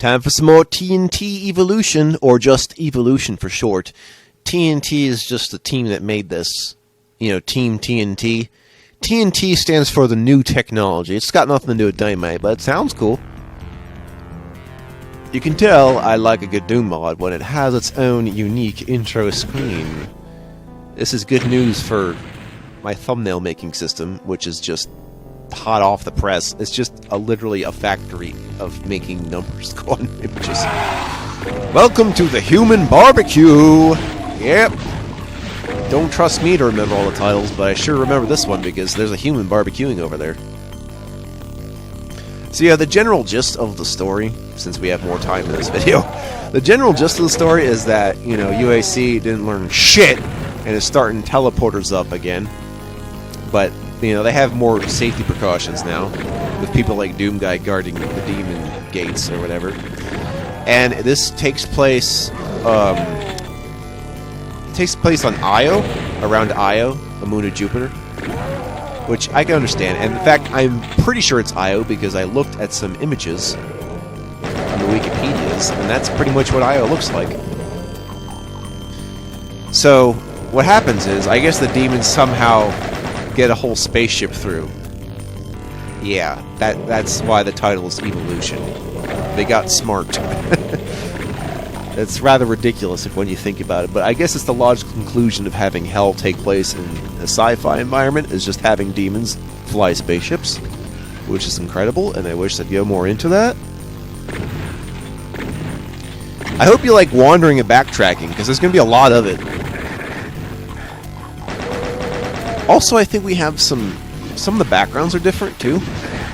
Time for some more TNT Evilution, or just Evilution for short. TNT is just the team that made this. You know, Team TNT. TNT stands for the new technology. It's got nothing to do with dynamite, but it sounds cool. You can tell I like a good Doom mod when it has its own unique intro screen. This is good news for my thumbnail making system, which is just hot off the press. It's just literally a factory of making numbers go on images. Welcome to the human barbecue! Yep. Don't trust me to remember all the titles, but I sure remember this one because there's a human barbecuing over there. So yeah, the general gist of the story, since we have more time in this video, the general gist of the story is that, you know, UAC didn't learn shit and is starting teleporters up again. But, you know, they have more safety precautions now, with people like Doom Guy guarding the demon gates or whatever. And this takes place on Io, around Io, the moon of Jupiter, which I can understand. And in fact, I'm pretty sure it's Io because I looked at some images on the Wikipedias, and that's pretty much what Io looks like. So what happens is, I guess the demons somehow get a whole spaceship through. Yeah, that's why the title is Evilution. They got smart. It's rather ridiculous when you think about it, but I guess it's the logical conclusion of having hell take place in a sci-fi environment is just having demons fly spaceships, which is incredible, and I wish they'd go more into that. I hope you like wandering and backtracking, because there's going to be a lot of it. Also, I think we have some of the backgrounds are different, too.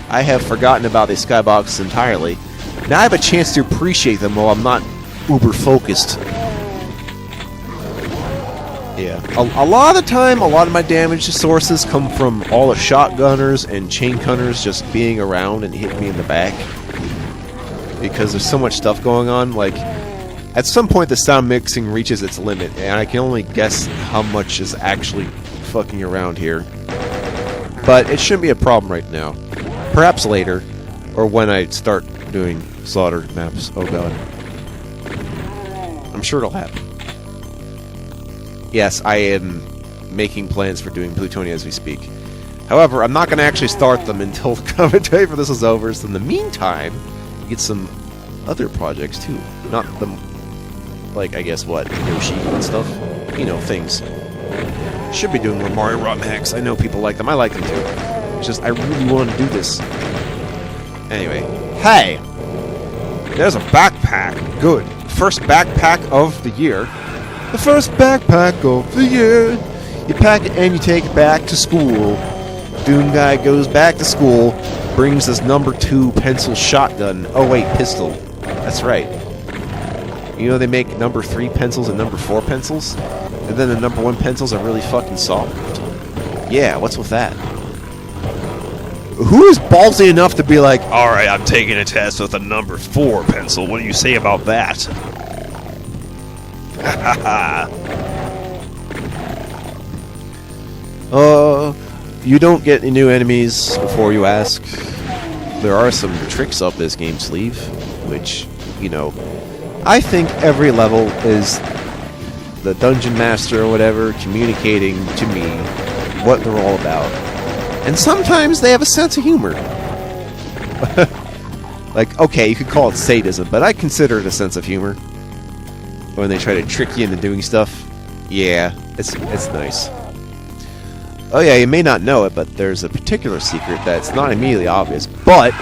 I have forgotten about the skyboxes entirely. Now I have a chance to appreciate them while I'm not uber focused. Yeah. A lot of the time, a lot of my damage sources come from all the shotgunners and chain cunners just being around and hitting me in the back. Because there's so much stuff going on. Like, at some point the sound mixing reaches its limit, and I can only guess how much is actually fucking around here. But it shouldn't be a problem right now. Perhaps later, or when I start doing slaughter maps. Oh god. I'm sure it'll happen. Yes, I am making plans for doing Plutonia as we speak. However, I'm not going to actually start them until the commentary for this is over, so in the meantime, get some other projects too. Not the, like, I guess what, Yoshi and stuff? You know, things. Should be doing more Mario ROM hacks. I know people like them. I like them too. It's just, I really want to do this. Anyway. Hey! There's a backpack. Good. First backpack of the year. The first backpack of the year. You pack it and you take it back to school. Doom Guy goes back to school, brings his number 2 pencil shotgun. Oh wait, pistol. That's right. You know they make number 3 pencils and number 4 pencils? And then the number 1 pencils are really fucking soft. Yeah, what's with that? Who is ballsy enough to be like, alright, I'm taking a test with a number 4 pencil. What do you say about that? You don't get any new enemies before you ask. There are some tricks up this game sleeve, which, you know, I think every level is the dungeon master or whatever communicating to me what they're all about. And sometimes they have a sense of humor. Like, okay, you could call it sadism, but I consider it a sense of humor. When they try to trick you into doing stuff. Yeah, it's nice. Oh yeah, you may not know it, but there's a particular secret that's not immediately obvious. But,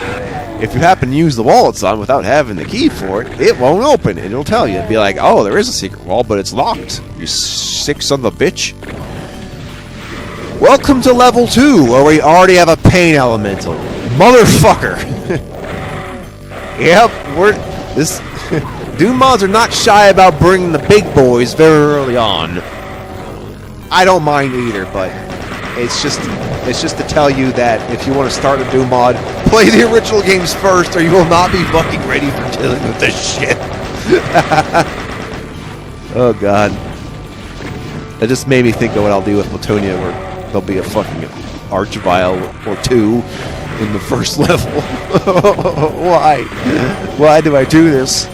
if you happen to use the wall it's on without having the key for it, it won't open, and it'll tell you. It'll be like, oh, there is a secret wall, but it's locked. You sick son of a bitch. Welcome to level 2, where we already have a pain elemental. Motherfucker! Yep, this... Doom mods are not shy about bringing the big boys very early on. I don't mind either, but it's just to tell you that if you want to start a Doom mod, play the original games first, or you will not be fucking ready for dealing with this shit. Oh god. That just made me think of what I'll do with Plutonia, where there'll be a fucking Archvile or 2 in the first level. Why? Why do I do this?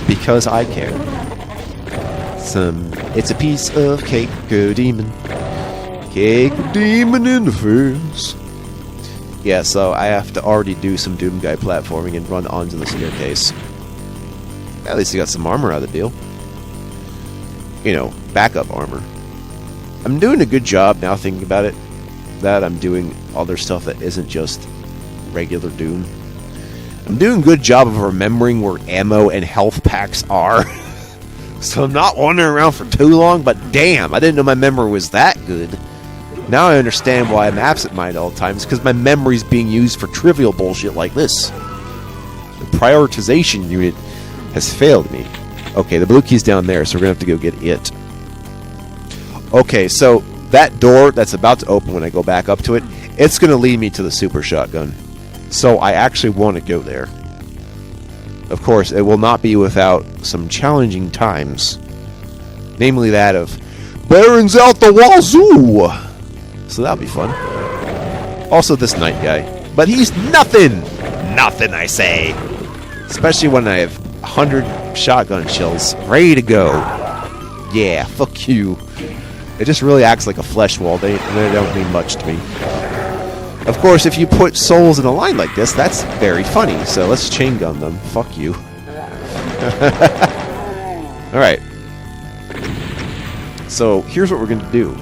Because I care. It's a piece of cake, a demon. Cake, a demon in the face. Yeah, so I have to already do some Doom Guy platforming and run onto the staircase. At least he got some armor out of the deal. You know, backup armor. I'm doing a good job now thinking about it, that I'm doing other stuff that isn't just regular Doom. I'm doing a good job of remembering where ammo and health packs are. So I'm not wandering around for too long, but damn, I didn't know my memory was that good. Now I understand why I'm absent-minded all the time. It's because my memory's being used for trivial bullshit like this. The prioritization unit has failed me. Okay, the blue key's down there, so we're going to have to go get it. Okay, so that door that's about to open when I go back up to it, it's going to lead me to the super shotgun. So I actually want to go there. Of course, it will not be without some challenging times. Namely that of Barons out the wazoo! So that'll be fun. Also this night guy. But he's nothing! Nothing, I say! Especially when I have 100 shotgun shells ready to go. Yeah, fuck you. It just really acts like a flesh wall. They don't mean much to me. Of course, if you put souls in a line like this, that's very funny. So let's chain gun them. Fuck you. Alright. So here's what we're going to do.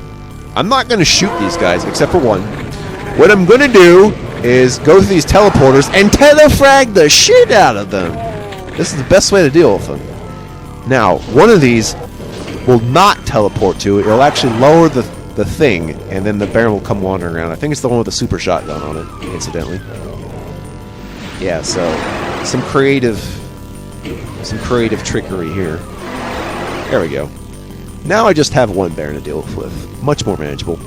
I'm not going to shoot these guys, except for one. What I'm going to do is go through these teleporters and telefrag the shit out of them. This is the best way to deal with them. Now, one of these will not teleport to it. It'll actually lower the thing, and then the Baron will come wandering around. I think it's the one with the super shotgun on it, incidentally. Yeah, so some creative trickery here. There we go. Now I just have one Baron to deal with. Much more manageable.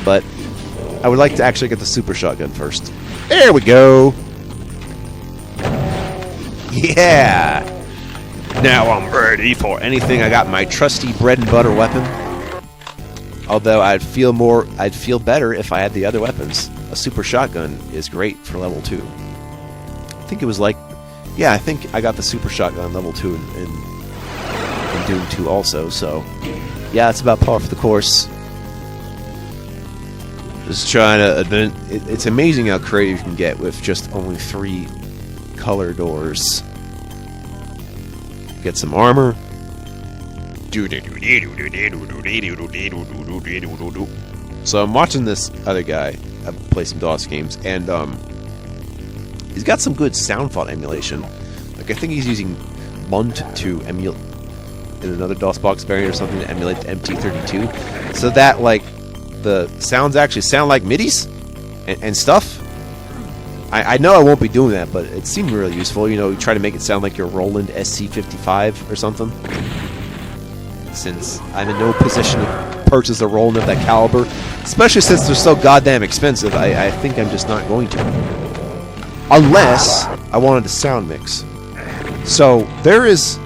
But I would like to actually get the super shotgun first. There we go! Yeah! Now I'm ready for anything. I got my trusty bread and butter weapon. Although I'd feel better if I had the other weapons. A super shotgun is great for level 2. I think it was like... Yeah, I think I got the super shotgun level 2 in Doom 2 also, so... Yeah, it's about par for the course. Just trying to... It's amazing how creative you can get with just only 3 color doors. Get some armor. So I'm watching this other guy play some DOS games, and he's got some good sound font emulation. Like I think he's using Munt to emulate in another DOSBox variant or something to emulate the MT32, so that like the sounds actually sound like MIDIs and stuff. I know I won't be doing that, but it seemed really useful. You know, you try to make it sound like your Roland SC55 or something. Since I'm in no position to purchase a Roland of that caliber, especially since they're so goddamn expensive, I think I'm just not going to. Unless I wanted a sound mix. So, there is...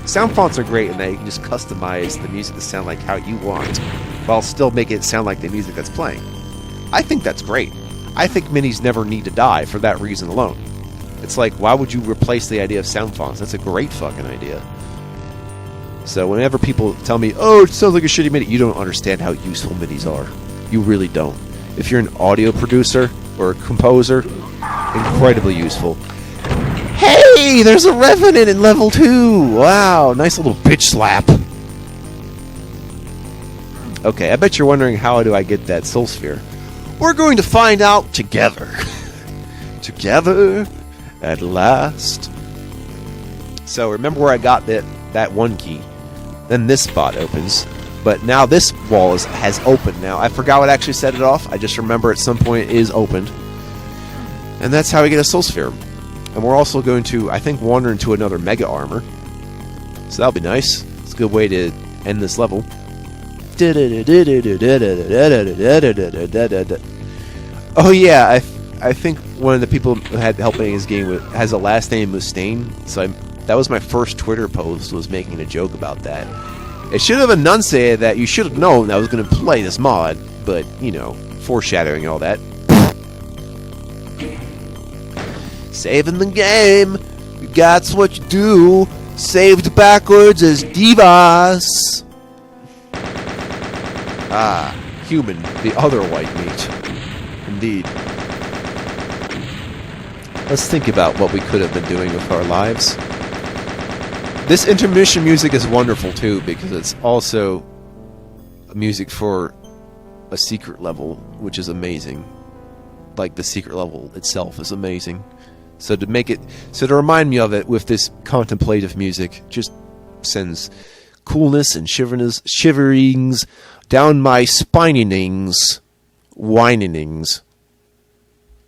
Sound fonts are great in that you can just customize the music to sound like how you want, while still making it sound like the music that's playing. I think that's great. I think minis never need to die for that reason alone. It's like, why would you replace the idea of sound fonts? That's a great fucking idea. So whenever people tell me, oh, it sounds like a shitty MIDI, you don't understand how useful MIDIs are. You really don't. If you're an audio producer or a composer, incredibly useful. Hey, there's a Revenant in level 2! Wow, nice little bitch slap. Okay, I bet you're wondering how do I get that Soul Sphere. We're going to find out together. Together, at last. So remember where I got that one key. Then this spot opens. But now this wall has opened now. I forgot what actually set it off. I just remember at some point it is opened. And that's how we get a Soul Sphere. And we're also going to, I think, wander into another Mega Armor. So that'll be nice. It's a good way to end this level. Oh yeah, I think one of the people who had helped me in this game has a last name Mustaine, so that was my first Twitter post, was making a joke about that. It should have enunciated that you should have known I was going to play this mod, but, you know, foreshadowing all that. Saving the game. That's what you do. Saved backwards as divas. Ah, human, the other white meat. Indeed. Let's think about what we could have been doing with our lives. This intermission music is wonderful too, because it's also music for a secret level, which is amazing. Like, the secret level itself is amazing. So to remind me of it with this contemplative music just sends coolness and shiverings down my spiningings, whiningings.